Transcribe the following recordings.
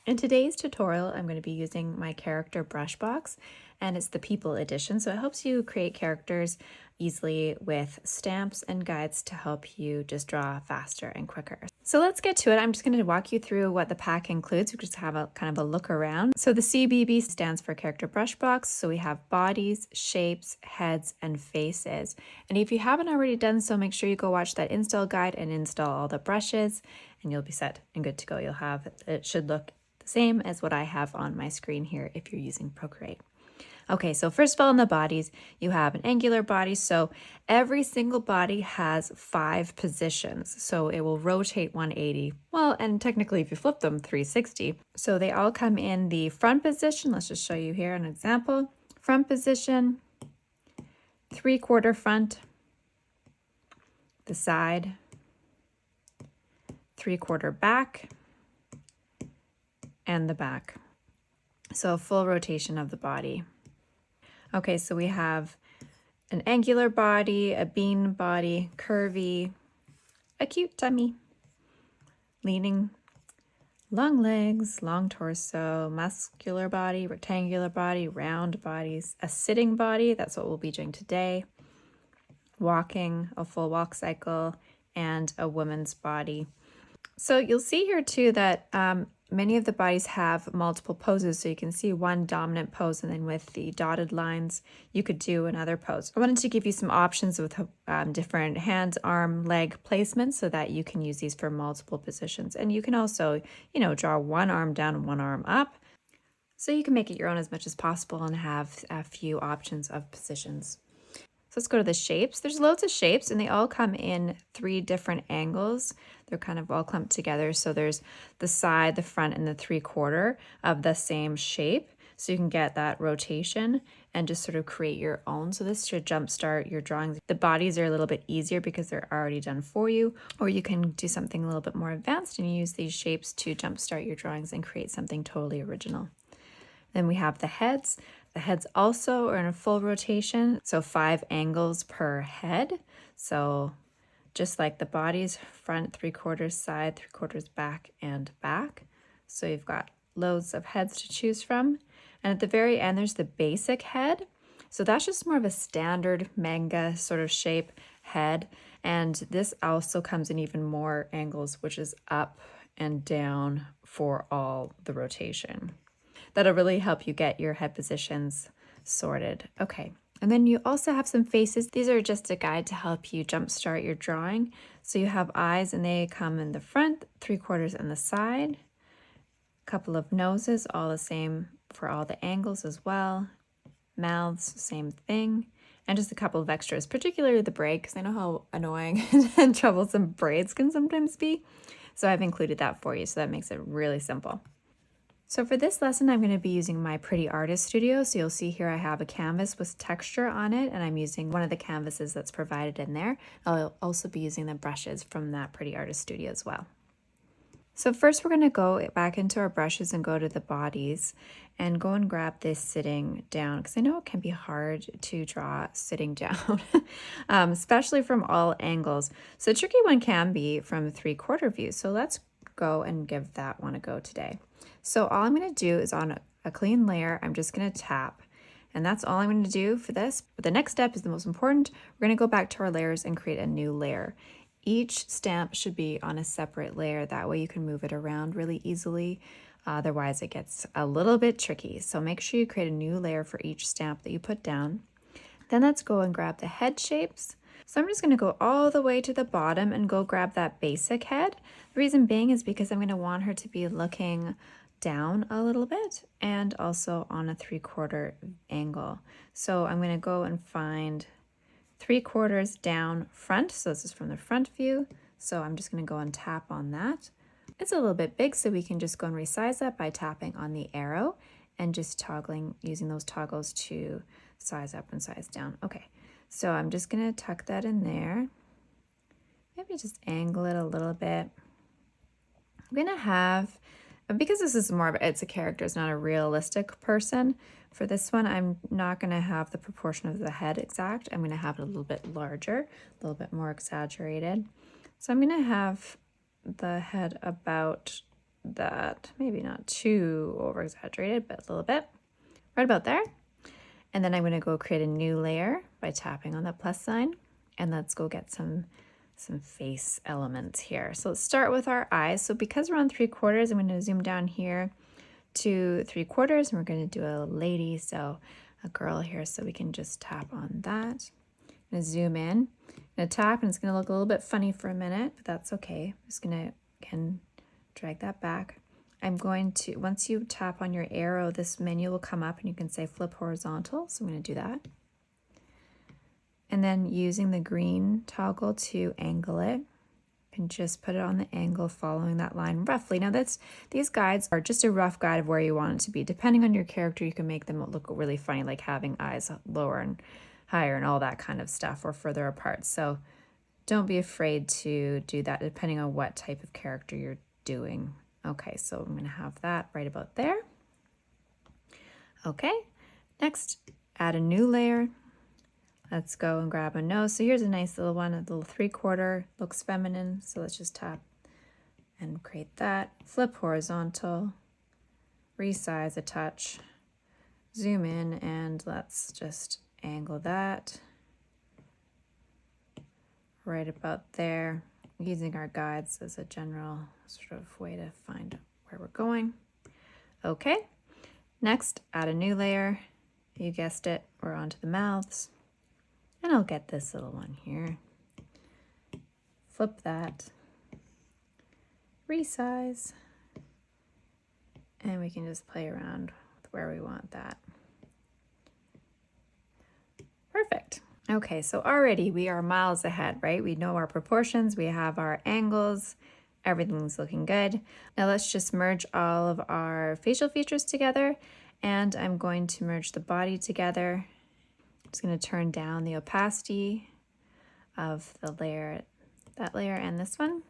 In today's tutorial, I'm going to be using my character brush box, and it's the People edition, so it helps you create characters easily with stamps and guides to help you just draw faster and quicker. So let's get to it. I'm just going to walk you through what the pack includes. We just have a kind of a look around. So the CBB stands for Character Brush Box. So we have bodies, shapes, heads, and faces. And if you haven't already done so, make sure you go watch that install guide and install all the brushes, and you'll be set and good to go. It should look the same as what I have on my screen here if you're using Procreate. Okay, so first of all, in the bodies, you have an angular body. So every single body has 5 positions. So it will rotate 180. Well, and technically, if you flip them, 360. So they all come in the front position. Let's just show you here an example. Front position, 3/4 front, the side, 3/4 back, and the back. So full rotation of the body. Okay, so we have an angular body, a bean body, curvy, a cute tummy, leaning, long legs, long torso, muscular body, rectangular body, round bodies, a sitting body, that's what we'll be doing today, walking, a full walk cycle, and a woman's body. So you'll see here too that many of the bodies have multiple poses. So you can see one dominant pose, and then with the dotted lines, you could do another pose. I wanted to give you some options with different hand, arm, leg placements so that you can use these for multiple positions. And you can also, draw one arm down and one arm up. So you can make it your own as much as possible and have a few options of positions. So let's go to the shapes. There's loads of shapes and they all come in 3 different angles. They're kind of all clumped together. So there's the side, the front, and the 3/4 of the same shape. So you can get that rotation and just sort of create your own. So this should jumpstart your drawings. The bodies are a little bit easier because they're already done for you, or you can do something a little bit more advanced and use these shapes to jumpstart your drawings and create something totally original. Then we have the heads. The heads also are in a full rotation, so 5 angles per head. So just like the bodies, front 3/4, side 3/4, back, and back. So you've got loads of heads to choose from. And at the very end, there's the basic head. So that's just more of a standard manga sort of shape head. And this also comes in even more angles, which is up and down for all the rotation. That'll really help you get your head positions sorted. Okay, and then you also have some faces. These are just a guide to help you jumpstart your drawing. So you have eyes and they come in the front, 3/4 in the side, a couple of noses, all the same for all the angles as well. Mouths, same thing. And just a couple of extras, particularly the braid, because I know how annoying and troublesome braids can sometimes be. So I've included that for you, so that makes it really simple. So for this lesson, I'm going to be using my Pretty Artist Studio. So you'll see here I have a canvas with texture on it, and I'm using one of the canvases that's provided in there. I'll also be using the brushes from that Pretty Artist Studio as well. So first we're going to go back into our brushes and go to the bodies and go and grab this sitting down, because I know it can be hard to draw sitting down, especially from all angles. So the tricky one can be from the 3/4 view. So let's go and give that one a go today. So all I'm going to do is on a clean layer, I'm just going to tap, and that's all I'm going to do for this. But the next step is the most important. We're going to go back to our layers and create a new layer. Each stamp should be on a separate layer. That way you can move it around really easily. Otherwise it gets a little bit tricky. So make sure you create a new layer for each stamp that you put down. Then let's go and grab the head shapes. So I'm just going to go all the way to the bottom and go grab that basic head. The reason being is because I'm going to want her to be looking down a little bit and also on a 3/4 angle. So I'm going to go and find 3/4 down front. So this is from the front view. So I'm just going to go and tap on that. It's a little bit big, so we can just go and resize that by tapping on the arrow and just toggling, using those toggles to size up and size down. Okay, so I'm just going to tuck that in there. Maybe just angle it a little bit. I'm going to have, because this is more of it's a character, it's not a realistic person. For this one, I'm not going to have the proportion of the head exact. I'm going to have it a little bit larger, a little bit more exaggerated. So I'm going to have the head about that. Maybe not too over exaggerated, but a little bit. Right about there. And then I'm going to go create a new layer by tapping on the plus sign. And let's go get some face elements here. So let's start with our eyes. So because we're on 3/4, I'm going to zoom down here to 3/4, and we're going to do a lady, so a girl here. So we can just tap on that. I'm going to zoom in. I'm going to tap, and it's going to look a little bit funny for a minute, but that's okay. I'm just going to, again, drag that back. I'm going to, once you tap on your arrow, this menu will come up and you can say flip horizontal. So I'm going to do that. And then using the green toggle to angle it, you can just put it on the angle following that line roughly. Now these guides are just a rough guide of where you want it to be. Depending on your character, you can make them look really funny, like having eyes lower and higher and all that kind of stuff, or further apart. So don't be afraid to do that depending on what type of character you're doing. Okay, so I'm going to have that right about there. Okay, next, add a new layer. Let's go and grab a nose. So here's a nice little one, a little 3/4, looks feminine. So let's just tap and create that. Flip horizontal, resize a touch, zoom in, and let's just angle that right about there, using our guides as a general sort of way to find where we're going. Okay, next, add a new layer. You guessed it, we're onto the mouths. And I'll get this little one here. Flip that, resize, and we can just play around with where we want that. Perfect. Okay, so already we are miles ahead, right? We know our proportions, we have our angles, everything's looking good. Now let's just merge all of our facial features together, and I'm going to merge the body together. I'm just going to turn down the opacity of the layer, that layer and this one.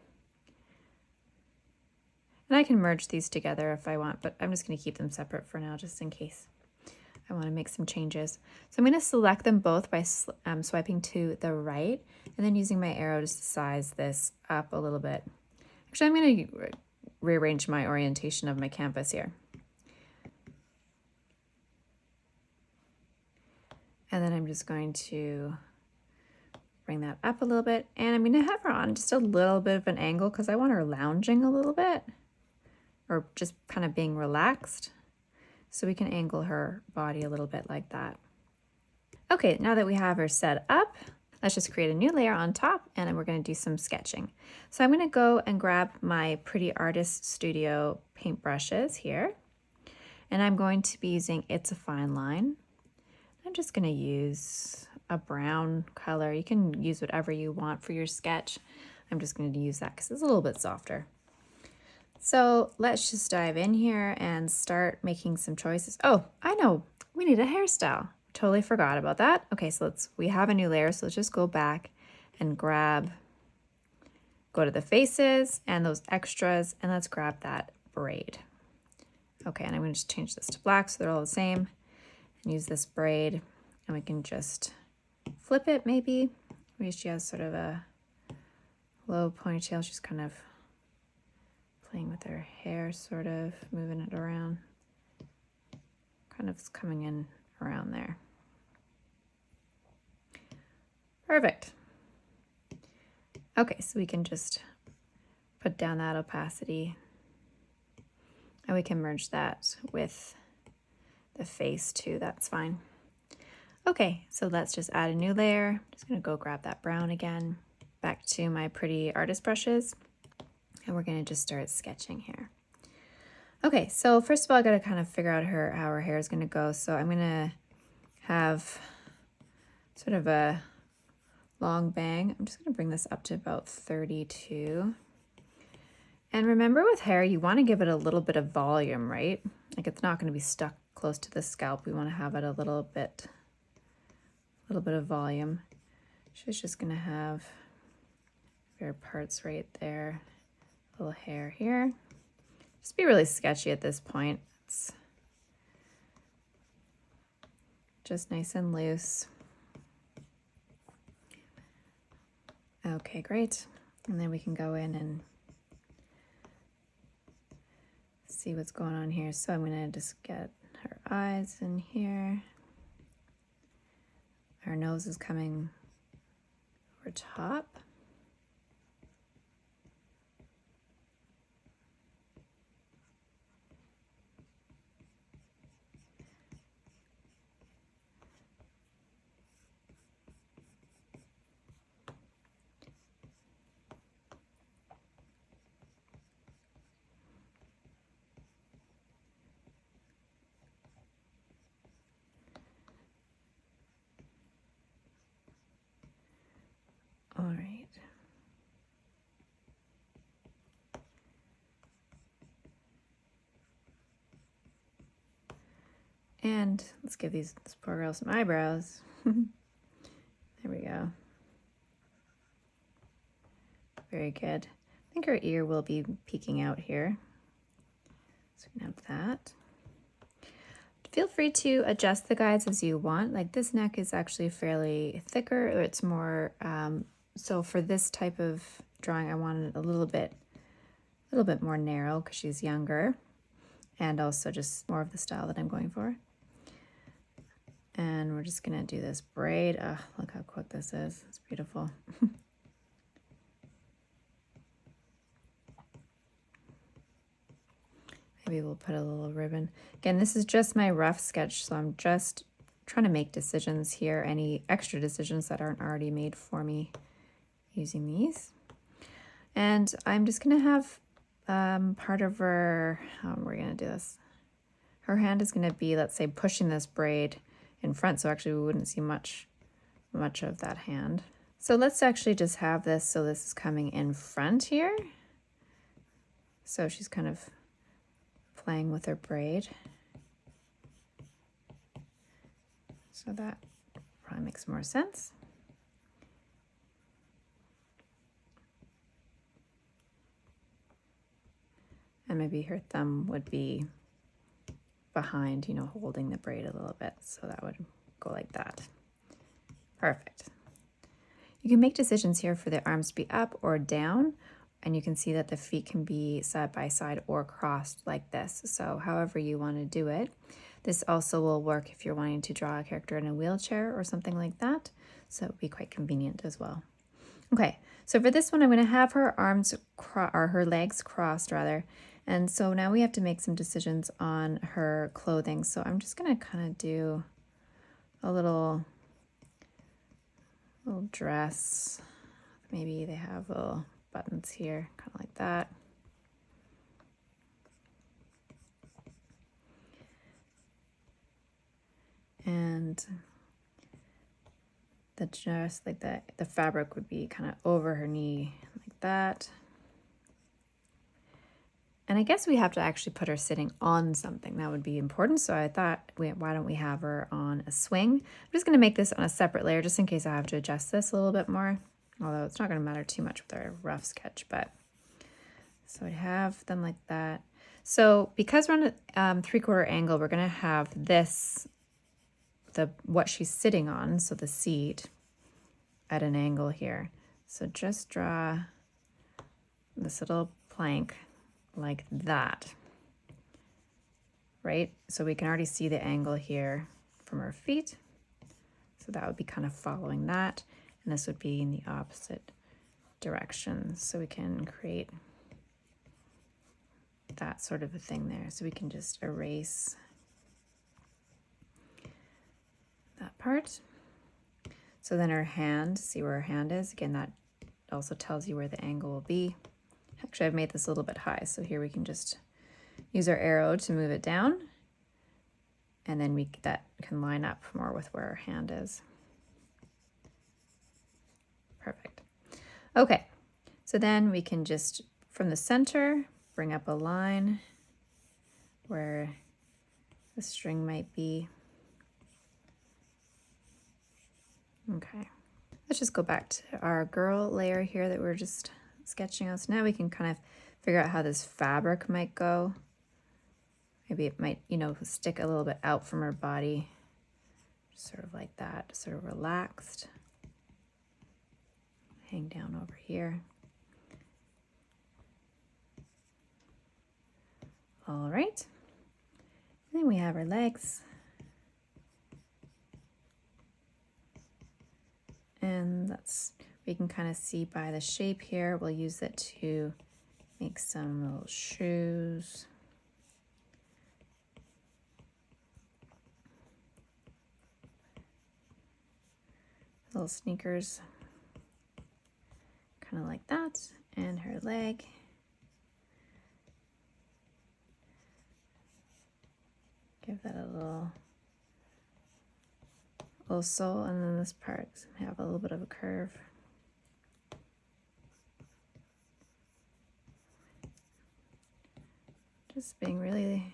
And I can merge these together if I want, but I'm just going to keep them separate for now just in case I want to make some changes. So I'm going to select them both by swiping to the right and then using my arrow just to size this up a little bit. Actually, I'm going to rearrange my orientation of my canvas here. And then I'm just going to bring that up a little bit. And I'm going to have her on just a little bit of an angle because I want her lounging a little bit, or just kind of being relaxed. So we can angle her body a little bit like that. Okay, now that we have her set up, let's just create a new layer on top, and then we're going to do some sketching. So I'm going to go and grab my Pretty Artist Studio paintbrushes here, and I'm going to be using It's a Fine Line. I'm just going to use a brown color. You can use whatever you want for your sketch. I'm just going to use that because it's a little bit softer. So let's just dive in here and start making some choices. Oh, I know, we need a hairstyle. Totally forgot about that. Okay, so we have a new layer, so let's just go back and go to the faces and those extras, and let's grab that braid. Okay, and I'm going to just change this to black so they're all the same, and use this braid, and we can just flip it maybe. She has sort of a low ponytail. She's kind of playing with her hair, sort of moving it around, kind of coming in around there. Perfect. Okay, so we can just put down that opacity, and we can merge that with the face too. That's fine. Okay, so let's just add a new layer. I'm just going to go grab that brown again, back to my Pretty Artist brushes, and we're going to just start sketching here. Okay, so first of all, I got to kind of figure out how her hair is going to go. So I'm going to have sort of a long bang. I'm just going to bring this up to about 32. And remember, with hair, you want to give it a little bit of volume, right? Like, it's not going to be stuck close to the scalp. We want to have it a little bit of volume. She's just going to have bare parts right there, little hair here. Just be really sketchy at this point. It's just nice and loose. Okay, great. And then we can go in and see what's going on here. So I'm gonna just get her eyes in here. Her nose is coming over top. All right. And let's give this poor girl some eyebrows. There we go. Very good. I think her ear will be peeking out here. So we can have that. Feel free to adjust the guides as you want. Like this neck is actually fairly thicker, or it's more, so for this type of drawing, I wanted a little bit more narrow because she's younger, and also just more of the style that I'm going for. And we're just gonna do this braid. Oh, look how quick this is. It's beautiful. Maybe we'll put a little ribbon. Again, this is just my rough sketch, so I'm just trying to make decisions here, any extra decisions that aren't already made for me using these. And I'm just gonna have part of her, how we're gonna do this. Her hand is gonna be, let's say, pushing this braid in front, so actually we wouldn't see much of that hand. So let's actually just have this, so this is coming in front here. So she's kind of playing with her braid. So that probably makes more sense. And maybe her thumb would be behind, you know, holding the braid a little bit. So that would go like that. Perfect. You can make decisions here for the arms to be up or down, and you can see that the feet can be side by side or crossed like this. So however you want to do it. This also will work if you're wanting to draw a character in a wheelchair or something like that. So it would be quite convenient as well. Okay, so for this one, I'm going to have her arms, or her legs crossed rather. And so now we have to make some decisions on her clothing. So I'm just going to kind of do a little dress. Maybe they have little buttons here, kind of like that. And the dress, like that, the fabric would be kind of over her knee like that. And I guess we have to actually put her sitting on something. That would be important. So I thought, why don't we have her on a swing? I'm just going to make this on a separate layer just in case I have to adjust this a little bit more. Although it's not going to matter too much with our rough sketch. But so I have them like that. So because we're on a 3/4 angle, we're going to have this, what she's sitting on, so the seat, at an angle here. So just draw this little plank like that, right? So we can already see the angle here from her feet. So that would be kind of following that. And this would be in the opposite direction. So we can create that sort of a thing there. So we can just erase that part. So then her hand, see where her hand is? Again, that also tells you where the angle will be. Actually, I've made this a little bit high, so here we can just use our arrow to move it down, and then that can line up more with where our hand is. Perfect. Okay, so then we can just, from the center, bring up a line where the string might be. Okay, let's just go back to our girl layer here that we're just sketching out. So now we can kind of figure out how this fabric might go. Maybe it might, you know, stick a little bit out from her body, sort of like that, sort of relaxed. Hang down over here. All right. And then we have our legs. And we can kind of see by the shape here, we'll use it to make some little shoes. Little sneakers, kind of like that, and her leg. Give that a little sole, and then this part have a little bit of a curve. Just being really,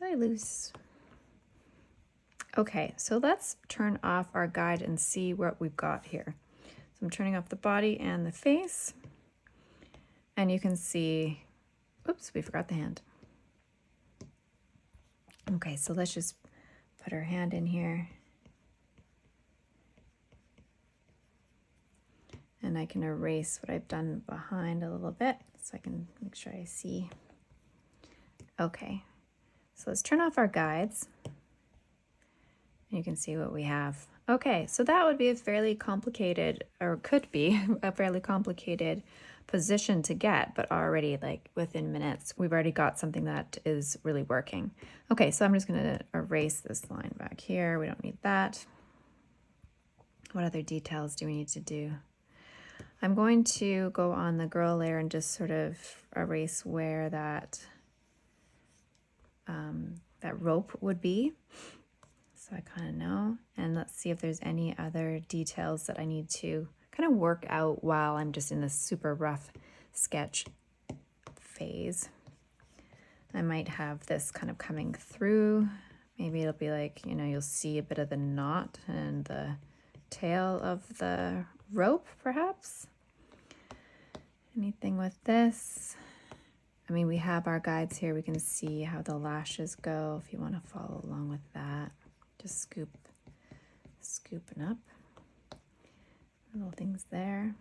really loose. Okay, so let's turn off our guide and see what we've got here. So I'm turning off the body and the face, and you can see, oops, we forgot the hand. Okay, so let's just put our hand in here. And I can erase what I've done behind a little bit so I can make sure I see. Okay, so let's turn off our guides. You can see what we have. Okay, so that would be a fairly complicated, or could be a fairly complicated position to get, but already like within minutes, we've already got something that is really working. Okay, so I'm just gonna erase this line back here. We don't need that. What other details do we need to do? I'm going to go on the girl layer and just sort of erase where that that rope would be. So I kind of know, and let's see if there's any other details that I need to kind of work out while I'm just in this super rough sketch phase. I might have this kind of coming through. Maybe it'll be like, you know, you'll see a bit of the knot and the tail of the rope, perhaps. Anything with this? I mean, we have our guides here. We can see how the lashes go if you want to follow along with that. Just scooping up little things there.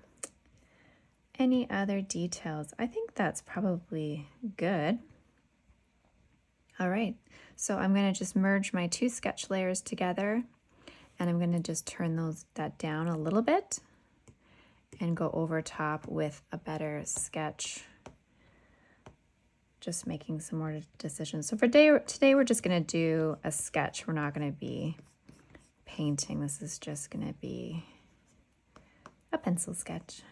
Any other details? I think that's probably good. All right, so I'm going to just merge my two sketch layers together, and I'm going to just turn that down a little bit and go over top with a better sketch. Just making some more decisions. So for today, we're just going to do a sketch. We're not going to be painting. This is just going to be a pencil sketch.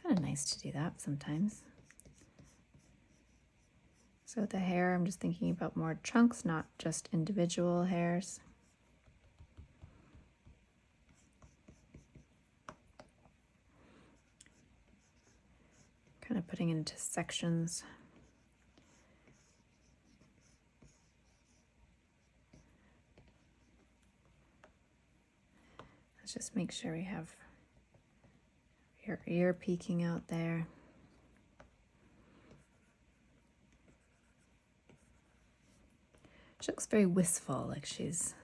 Kind of nice to do that sometimes. So with the hair, I'm just thinking about more chunks, not just individual hairs. Kind of putting it into sections. Let's just make sure we have your ear peeking out there. She looks very wistful, like she's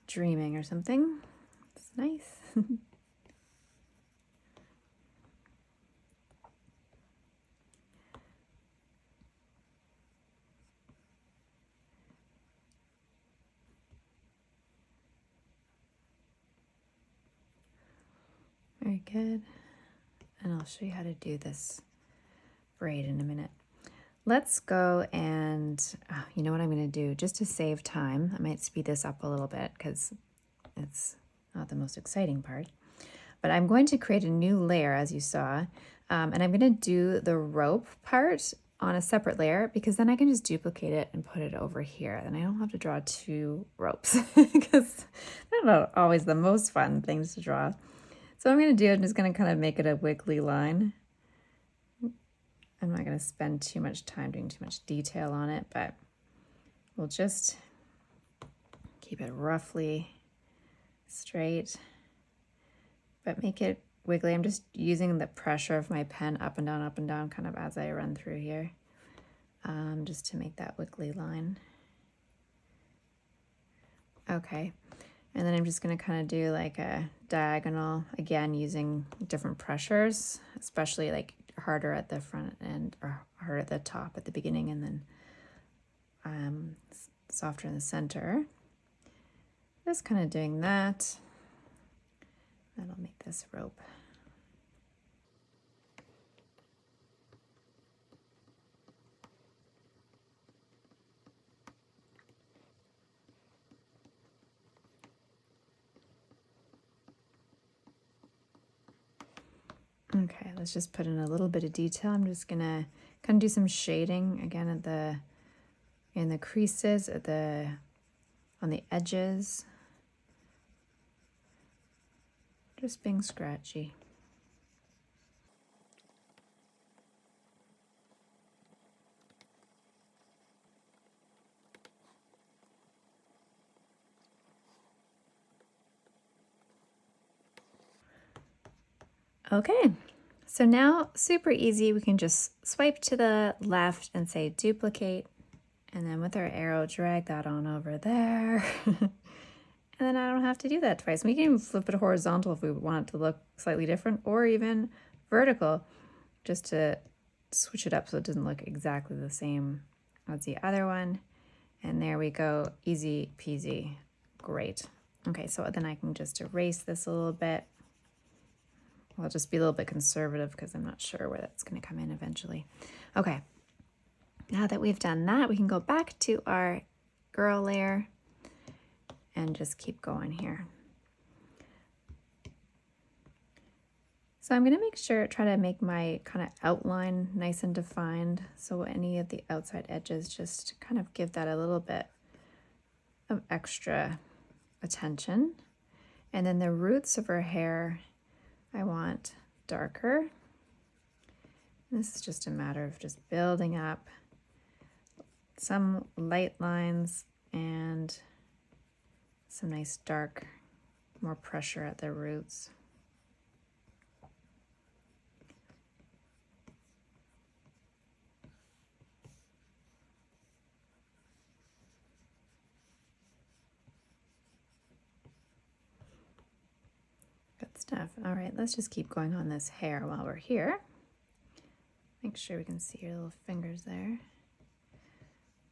dreaming or something. It's nice. Very good. And I'll show you how to do this braid in a minute. Let's go and, you know what I'm going to do? Just to save time, I might speed this up a little bit because it's not the most exciting part. But I'm going to create a new layer, as you saw, and I'm going to do the rope part on a separate layer because then I can just duplicate it and put it over here. Then I don't have to draw two ropes because they're not always the most fun things to draw. So what I'm going to do, I'm just going to kind of make it a wiggly line. I'm not going to spend too much time doing too much detail on it, but we'll just keep it roughly straight, but make it wiggly. I'm just using the pressure of my pen up and down, kind of as I run through here, just to make that wiggly line. Okay. And then I'm just going to kind of do like a diagonal, again, using different pressures, especially like harder at the front end or hard at the top at the beginning and then softer in the center. Just kind of doing that. That'll make this rope. Okay, let's just put in a little bit of detail. I'm just gonna kind of do some shading again at in the creases, on the edges. Just being scratchy. Okay, so now super easy. We can just swipe to the left and say duplicate, and then with our arrow drag that on over there. And then I don't have to do that twice. We can even flip it horizontal if we want it to look slightly different, or even vertical, just to switch it up so it doesn't look exactly the same as the other one. And there we go, easy peasy, great. Okay, so then I can just erase this a little bit. I'll just be a little bit conservative because I'm not sure where that's going to come in eventually. Okay, now that we've done that, we can go back to our girl layer and just keep going here. So I'm going to make sure, try to make my kind of outline nice and defined. So any of the outside edges, just kind of give that a little bit of extra attention. And then the roots of her hair, I want darker. This is just a matter of just building up some light lines and some nice dark, more pressure at the roots. Good stuff. All right, let's just keep going on this hair while we're here. Make sure we can see your little fingers there.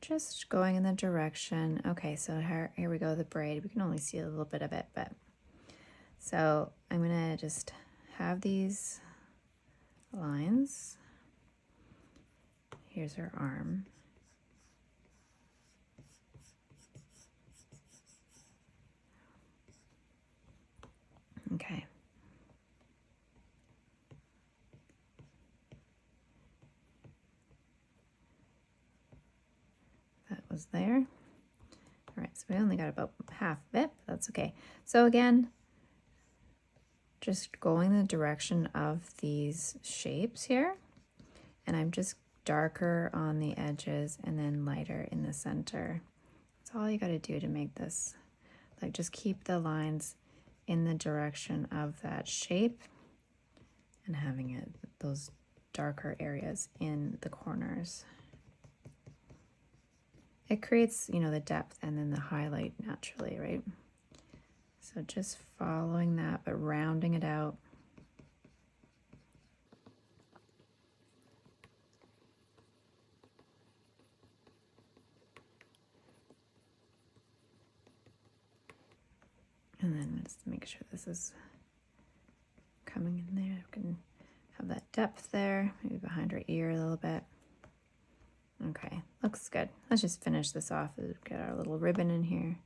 Just going in the direction. Okay, so here we go, the braid. We can only see a little bit of it, but so I'm gonna just have these lines. Here's her arm. Okay. That was there. All right, so we only got about half of it, but that's okay. So again, just going the direction of these shapes here, and I'm just darker on the edges and then lighter in the center. That's all you got to do to make this, like, just keep the lines in the direction of that shape and having it those darker areas in the corners. It creates, you know, the depth and then the highlight naturally, right? So just following that, but rounding it out. And then just make sure this is coming in there. We can have that depth there, maybe behind her ear a little bit. Okay, looks good. Let's just finish this off. Get our little ribbon in here.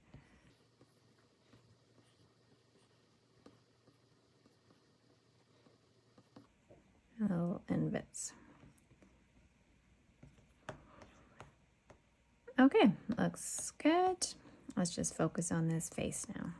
Little end bits. Okay, looks good. Let's just focus on this face now.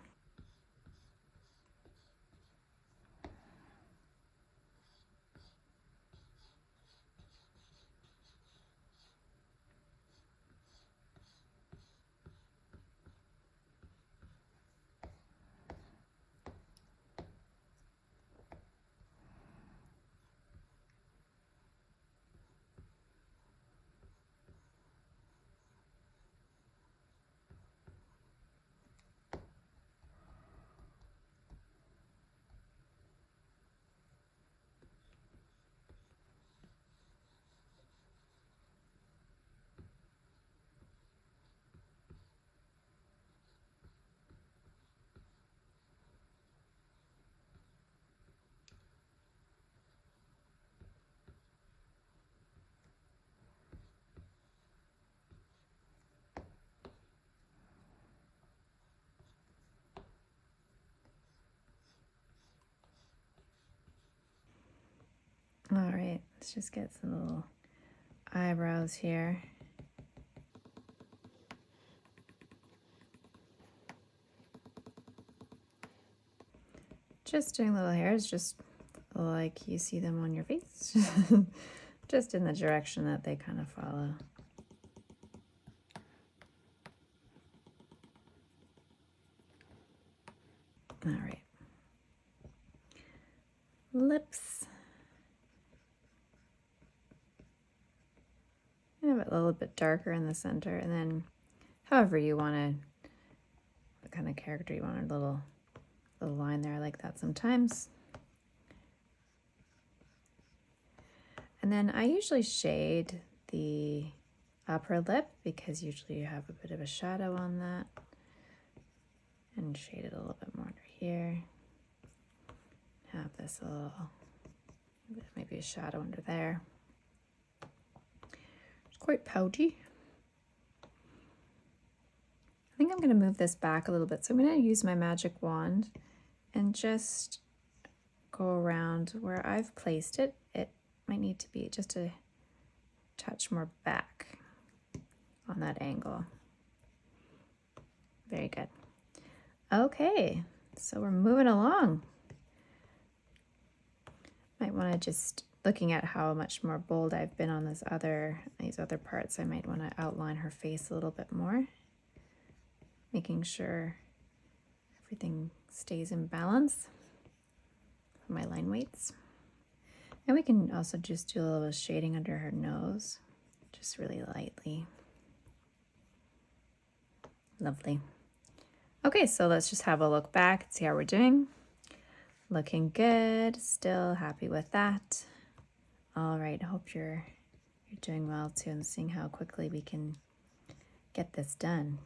All right, let's just get some little eyebrows here. Just doing little hairs, just like you see them on your face, just in the direction that they kind of follow. All right. Lips. Have it a little bit darker in the center, and then however you want to, what kind of character you want, a little line there. I like that sometimes. And then I usually shade the upper lip because usually you have a bit of a shadow on that. And shade it a little bit more under here. Have this little, maybe a shadow under there. It's quite pouty. I think I'm going to move this back a little bit. So I'm going to use my magic wand and just go around where I've placed it. It might need to be just a touch more back on that angle. Very good. Okay, so we're moving along. Might want to just, looking at how much more bold I've been on these other parts, I might want to outline her face a little bit more, making sure everything stays in balance for my line weights. And we can also just do a little shading under her nose, just really lightly. Lovely. Okay, so let's just have a look back and see how we're doing. Looking good, still happy with that. All right, hope you're doing well too, and seeing how quickly we can get this done.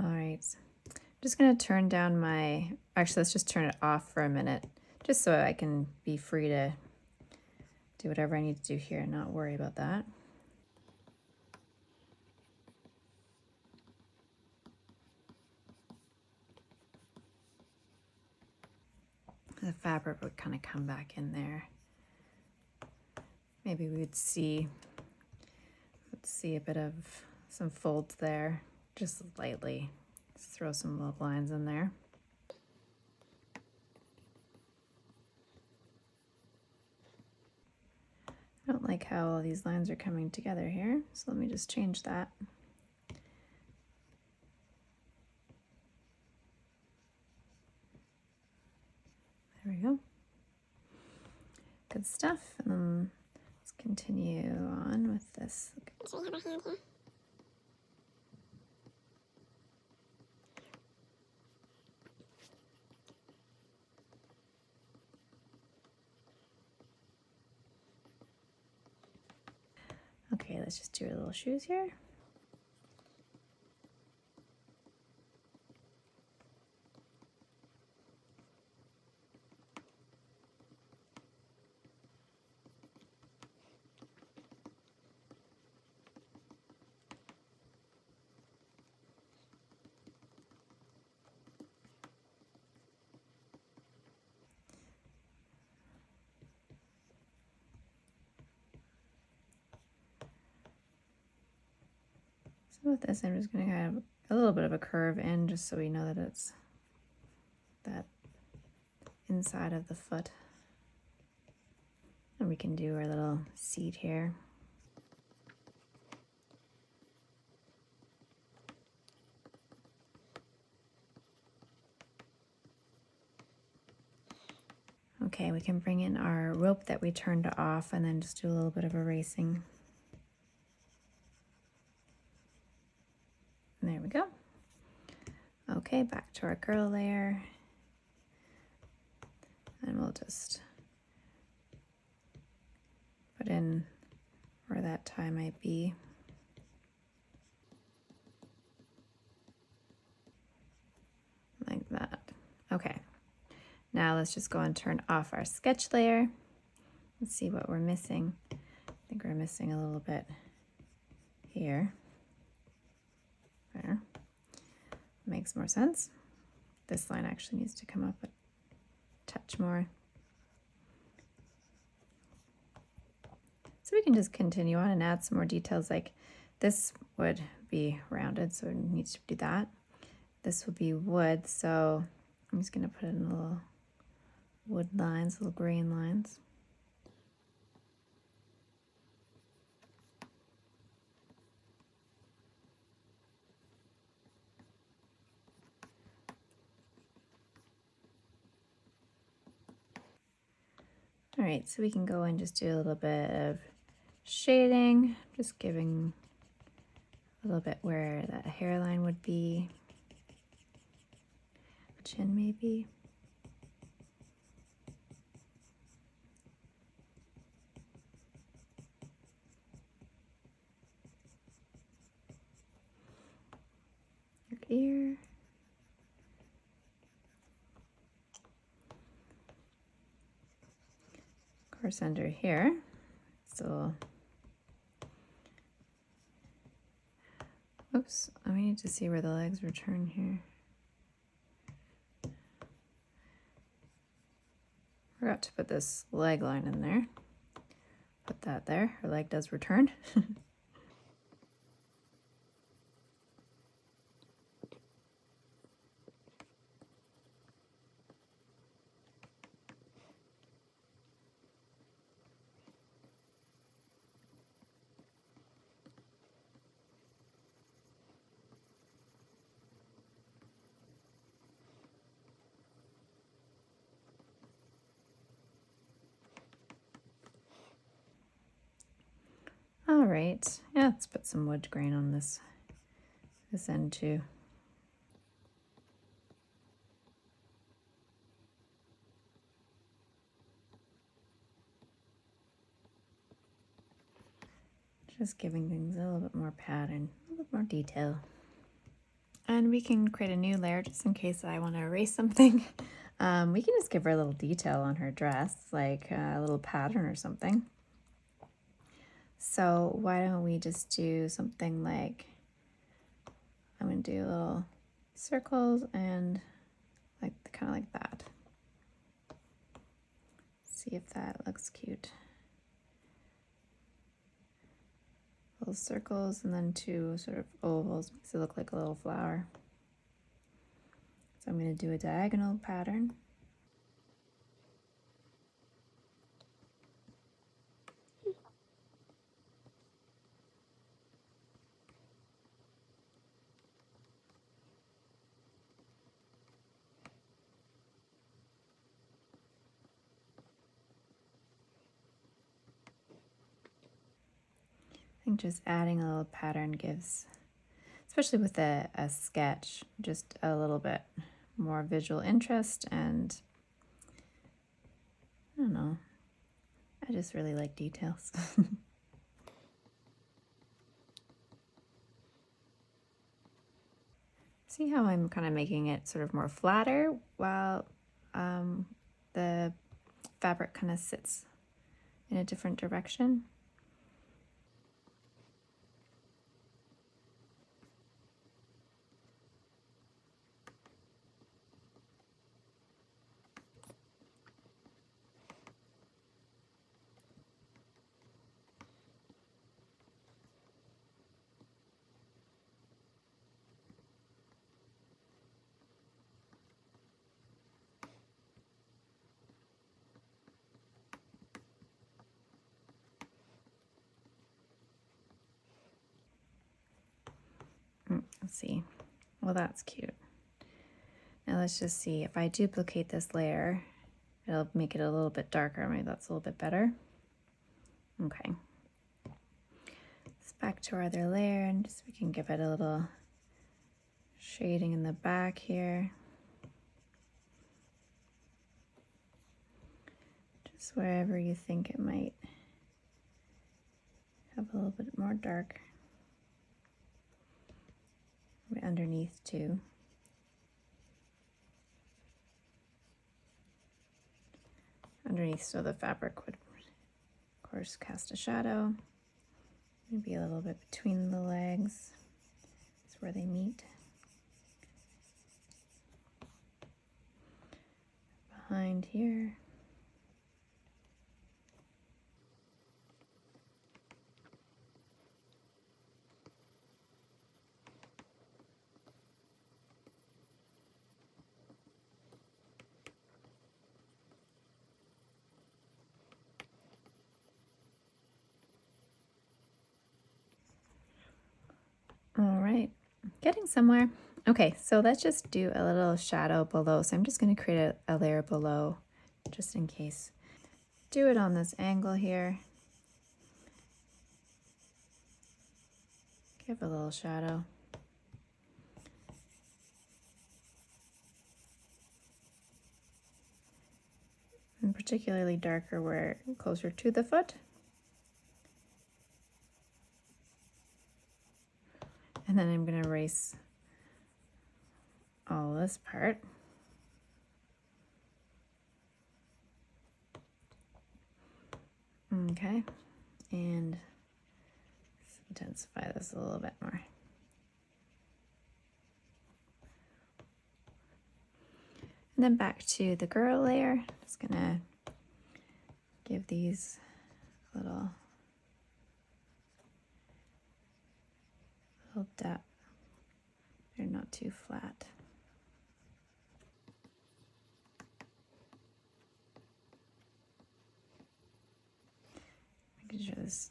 All right, I'm just gonna turn down my, actually let's just turn it off for a minute, just so I can be free to do whatever I need to do here and not worry about that. The fabric would kind of come back in there. Maybe we would see, a bit of some folds there, just lightly. Let's throw some little lines in there. I don't like how all these lines are coming together here, so let me just change that. There we go. Good stuff. And then let's continue on with this. So we have our hand here. Okay, let's just do our little shoes here. So with this, I'm just going to have a little bit of a curve in, just so we know that it's that inside of the foot. And we can do our little seat here. Okay, we can bring in our rope that we turned off and then just do a little bit of erasing. And there we go. Okay, back to our girl layer. And we'll just put in where that tie might be. Like that. Okay. let's just go and turn off our sketch layer. Let's see what we're missing. I think we're missing a little bit here. There. Makes more sense. This line actually needs to come up a touch more. So we can just continue on and add some more details, like this would be rounded, so it needs to do that. This will be wood, so I'm just going to put in little wood lines, little green lines. All right, so we can go and just do a little bit of shading, just giving a little bit where that hairline would be, chin maybe. Your ear. Of course, under here, so oops, I need to see where the legs return here. Forgot to put this leg line in there. Put that there. Her leg does return. All right, yeah, let's put some wood grain on this end too. Just giving things a little bit more pattern, a little bit more detail. And we can create a new layer just in case I want to erase something. We can just give her a little detail on her dress, like a little pattern or something. So why don't we just do something like, I'm going to do little circles and like kind of like that. See if that looks cute. Little circles and then two sort of ovals, makes it look like a little flower. So I'm going to do a diagonal pattern. I think just adding a little pattern gives, especially with a sketch, just a little bit more visual interest, and I don't know, I just really like details. See how I'm kind of making it sort of more flatter while the fabric kind of sits in a different direction. Let's see. Well, that's cute. Now let's just see if I duplicate this layer, it'll make it a little bit darker. Maybe that's a little bit better. Okay. Let's back to our other layer and just we can give it a little shading in the back here. Just wherever you think it might have a little bit more dark. Maybe underneath too. underneath so the fabric would, of course, cast a shadow. Maybe a little bit between the legs. That's where they meet. Behind here. All right, getting somewhere. Okay, so let's just do a little shadow below. So I'm just going to create a layer below just in case. Do it on this angle here. Give a little shadow. And particularly darker where closer to the foot. And then I'm going to erase all this part. Okay, and intensify this a little bit more. And then back to the girl layer. Just gonna give these little depth. They're not too flat. Making sure this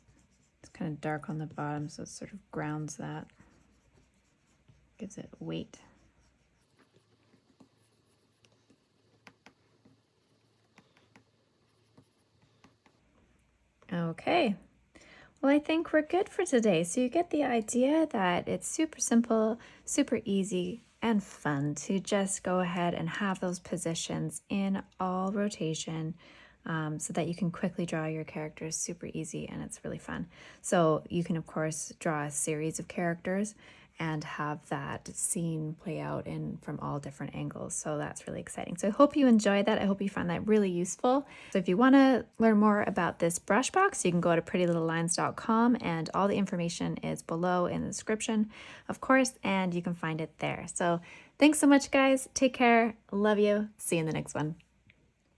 it's kind of dark on the bottom, so it sort of grounds that, gives it weight. Okay, well, I think we're good for today. So you get the idea that it's super simple, super easy, and fun to just go ahead and have those positions in all rotation, so that you can quickly draw your characters super easy, and it's really fun. So you can, of course, draw a series of characters and have that scene play out in from all different angles. So that's really exciting. So I hope you enjoyed that. I hope you found that really useful. So if you want to learn more about this brush box, you can go to prettylittlelines.com, and all the information is below in the description, of course, and you can find it there. So thanks so much, guys. Take care. Love you. See you in the next one.